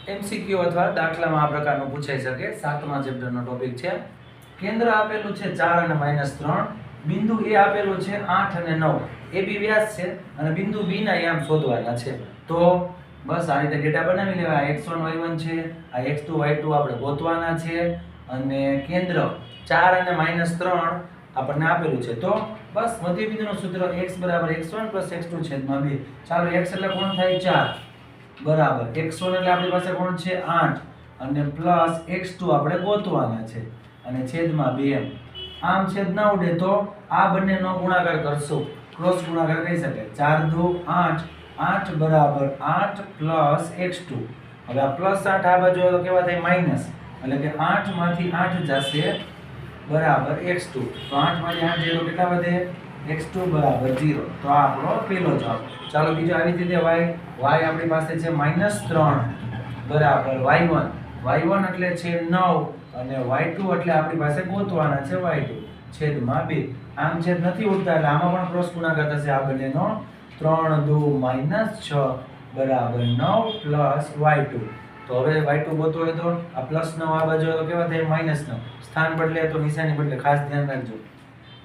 MCQ અથવા દાખલામાં આ પ્રકારનું પૂછાઈ શકે. 7મા ચેપ્ટરનો ટોપિક છે. કેન્દ્ર આપેલું છે 4 અને -3. બિંદુ એ આપેલું છે 8 અને 9. એ બી વ્યાસ છે અને બિંદુ બી ના યામ શોધવાના છે. તો બસ આ રીતે ડેટા બનાવી લેવા. આ x1 y1 છે, આ x2 y2 આપણે ગોતવાના છે અને કેન્દ્ર 4 અને -3 આપણને આપેલું છે. તો બસ મધ્ય બિંદુનું સૂત્ર x = x1 + x2 છેદમાં 2. ચાલો x એટલે કોણ થાય 4 બરાબર x1 એટલે આપણી પાસે કોણ છે 8 અને પ્લસ x2 આપણે ગોતવાના છે અને છેદમાં 2 એમ. આમ છેદ ના ઉડે તો આ બંનેનો ગુણાકાર કરશું, ક્રોસ ગુણાકાર કહી શકાય. 4 × 2 = 8, 8 બરાબર 8 પ્લસ x2. હવે આ પ્લસ 8 આ બાજુ તો કેવા થાય માઈનસ, એટલે કે 8 માંથી 8 જશે બરાબર x2. તો 8 માંથી 8 જાય તો કેટલા વધે x2 બરાબર 0. તો આ આપણો પહેલો જવાબ. ચાલો બીજો આવી રીતે y આપણી પાસે છે -3 બરાબર y1. y1 એટલે છે 9 અને y2 એટલે આપણી પાસે ગોતવાના છે y2 છેદમાં 2. આમ છેદ નથી ઉડતા એટલે આમાં પણ ક્રોસ ગુણાકાર થશે આ બંનેનો. 3 × 2 = 6 બરાબર 9 પ્લસ y2. તો હવે y2 ગોતવો હોય તો આ +9 આ બાજુ તો કેવા થાય -9. સ્થાન બદલે તો નિશાની બદલે, ખાસ ધ્યાન રાખજો.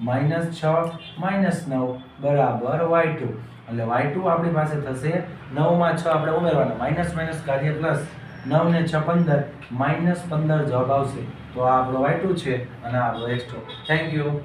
-6 -9 બરાબર y2. એટલે y2 આપણી પાસે થશે 9 માં 6 આપણે ઉમેરવાના, માઈનસ માઈનસ કાઢીએ પ્લસ. 9 ને 6 15, -15 જવાબ આવશે. તો આ આપણો y2 છે અને આ આપણો x2. Thank you.